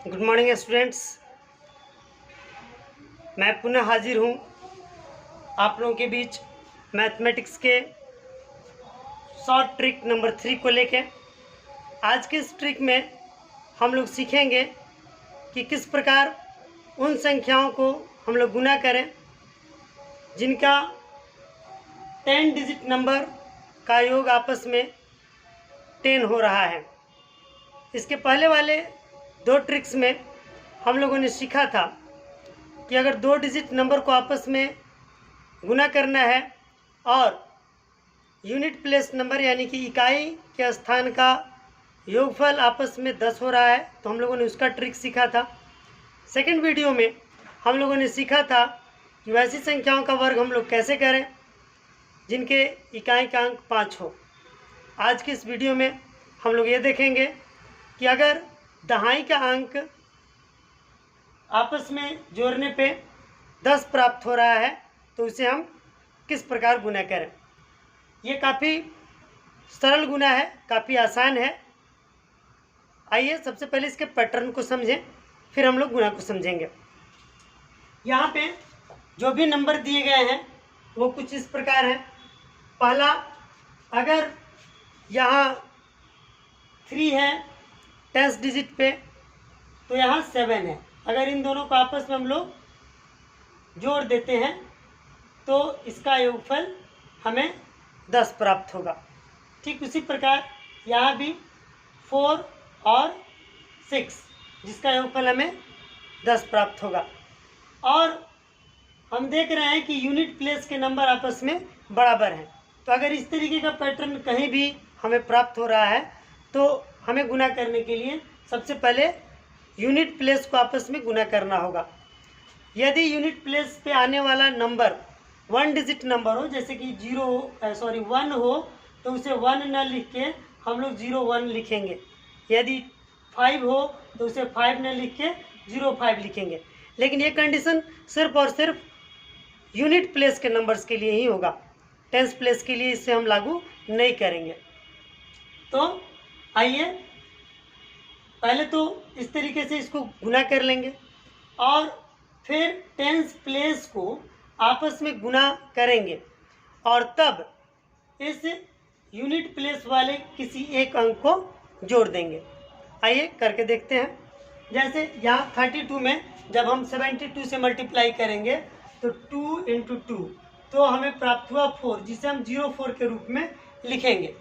Good morning students. मैं पुनः हाजिर हूँ आप लोगों के बीच मैथमेटिक्स के शॉर्ट ट्रिक नंबर 3 को लेके। आज के इस ट्रिक में हम लोग सीखेंगे कि किस प्रकार उन संख्याओं को हम लोग गुना करें जिनका 10 डिजिट नंबर का योग आपस में 10 हो रहा है। इसके पहले वाले दो ट्रिक्स में हम लोगों ने सीखा था कि अगर 2 डिजिट नंबर को आपस में गुना करना है और यूनिट प्लेस नंबर यानी कि इकाई के स्थान का योगफल आपस में 10 हो रहा है, तो हम लोगों ने उसका ट्रिक सीखा था। सेकंड वीडियो में हम लोगों ने सीखा था कि वैसी संख्याओं का वर्ग हम लोग कैसे करें जिनके इकाई का अंक 5 हो। आज की इस वीडियो में हम लोग ये देखेंगे कि अगर दहाई का अंक आपस में जोड़ने पे 10 प्राप्त हो रहा है तो उसे हम किस प्रकार गुना करें। ये काफ़ी सरल गुना है, काफ़ी आसान है। आइए सबसे पहले इसके पैटर्न को समझें, फिर हम लोग गुना को समझेंगे। यहाँ पे जो भी नंबर दिए गए हैं वो कुछ इस प्रकार है। पहला, अगर यहाँ 3 है 10 डिजिट पे तो यहाँ 7 है। अगर इन दोनों को आपस में हम लोग जोड़ देते हैं तो इसका योगफल हमें 10 प्राप्त होगा। ठीक उसी प्रकार यहाँ भी 4 और 6 जिसका योगफल हमें 10 प्राप्त होगा। और हम देख रहे हैं कि यूनिट प्लेस के नंबर आपस में बराबर हैं। तो अगर इस तरीके का पैटर्न कहीं भी हमें प्राप्त हो रहा है तो हमें गुना करने के लिए सबसे पहले यूनिट प्लेस को आपस में गुना करना होगा। यदि यूनिट प्लेस पे आने वाला नंबर 1 डिजिट नंबर हो, जैसे कि 1 हो, तो उसे 1 न लिख के हम लोग 01 लिखेंगे। यदि 5 हो तो उसे 5 न लिख के 05 लिखेंगे। लेकिन ये कंडीशन सिर्फ और सिर्फ यूनिट प्लेस के नंबर्स के लिए ही होगा, टेंस प्लेस के लिए इसे हम लागू नहीं करेंगे। तो आइए पहले तो इस तरीके से इसको गुना कर लेंगे और फिर टेंस प्लेस को आपस में गुना करेंगे और तब इस यूनिट प्लेस वाले किसी एक अंक को जोड़ देंगे। आइए करके देखते हैं। जैसे यहाँ 32 में जब हम 72 से मल्टीप्लाई करेंगे तो 2 × 2 तो हमें प्राप्त हुआ 4, जिसे हम 04 के रूप में लिखेंगे।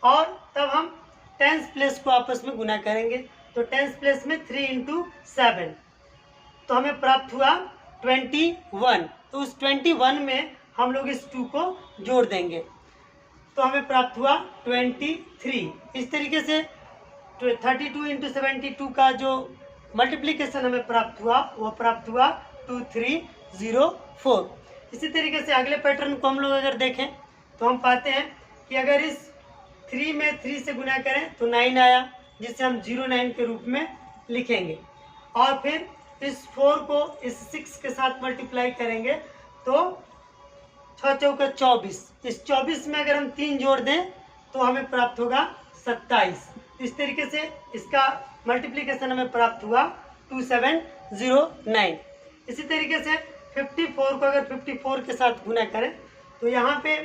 और तब हम टेंस प्लेस को आपस में गुना करेंगे तो टेंस प्लेस में 3 × 7 तो हमें प्राप्त हुआ 21। तो उस 21 में हम लोग इस 2 को जोड़ देंगे तो हमें प्राप्त हुआ 23। इस तरीके से 32 × 72 का जो मल्टीप्लिकेशन हमें प्राप्त हुआ वो प्राप्त हुआ 2304। इसी तरीके से अगले पैटर्न को हम लोग अगर देखें तो हम पाते हैं कि अगर इस 3 में 3 से गुना करें तो 9 आया, जिसे हम 09 के रूप में लिखेंगे। और फिर इस 4 को इस 6 के साथ मल्टीप्लाई करेंगे तो 6 चौका 24। इस 24 में अगर हम 3 जोड़ दें तो हमें प्राप्त होगा 27। इस तरीके से इसका मल्टीप्लिकेशन हमें प्राप्त हुआ 2709। इसी तरीके से 54 को अगर 54 के साथ गुना करें तो यहाँ पे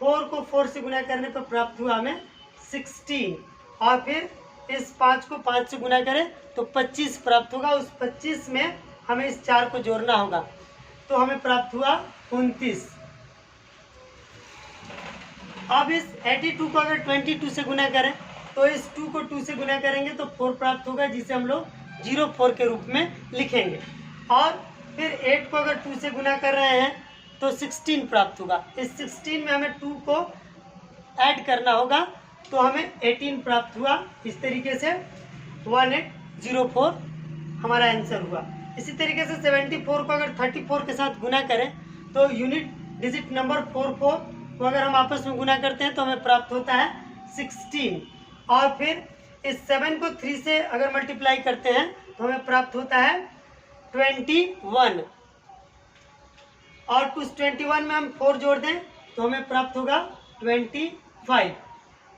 4 को 4 से गुना करने पर प्राप्त हुआ हमें 16। और फिर इस 5 को 5 से गुना करें तो 25 प्राप्त होगा। उस 25 में हमें इस 4 को जोड़ना होगा तो हमें प्राप्त हुआ 29। अब इस 82 को अगर 22 से गुना करें तो इस 2 को 2 से गुना करेंगे तो 4 प्राप्त होगा, जिसे हम लोग 04 के रूप में लिखेंगे। और फिर 8 को अगर 2 से गुना कर रहे हैं तो 16 प्राप्त होगा। इस 16 में हमें 2 को ऐड करना होगा तो हमें 18 प्राप्त हुआ। इस तरीके से 1804 हमारा आंसर हुआ। इसी तरीके से 74 को अगर 34 के साथ गुना करें तो यूनिट डिजिट नंबर 44 को अगर हम आपस में गुना करते हैं तो हमें प्राप्त होता है 16। और फिर इस 7 को 3 से अगर मल्टीप्लाई करते हैं तो हमें प्राप्त होता है 21। और उस 21 में हम 4 जोड़ दें तो हमें प्राप्त होगा 25।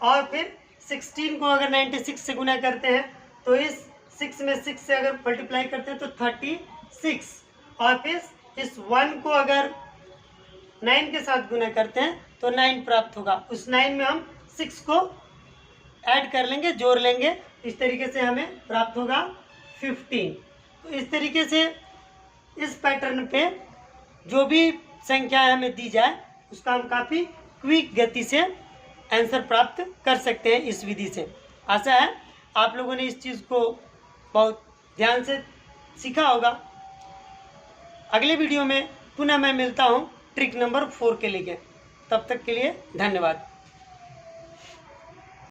और फिर 16 को अगर 96 से गुना करते हैं तो इस 6 में 6 से अगर मल्टीप्लाई करते हैं तो 36, और फिर इस 1 को अगर 9 के साथ गुना करते हैं तो 9 प्राप्त होगा। उस 9 में हम 6 को ऐड कर लेंगे, जोड़ लेंगे, इस तरीके से हमें प्राप्त होगा 15। तो इस तरीके से इस पैटर्न पे जो भी संख्याएं हमें दी जाए उसका हम काफ़ी क्विक गति से आंसर प्राप्त कर सकते हैं इस विधि से। आशा है आप लोगों ने इस चीज़ को बहुत ध्यान से सीखा होगा। अगले वीडियो में पुनः मैं मिलता हूँ ट्रिक नंबर 4 के लिए। तब तक के लिए धन्यवाद।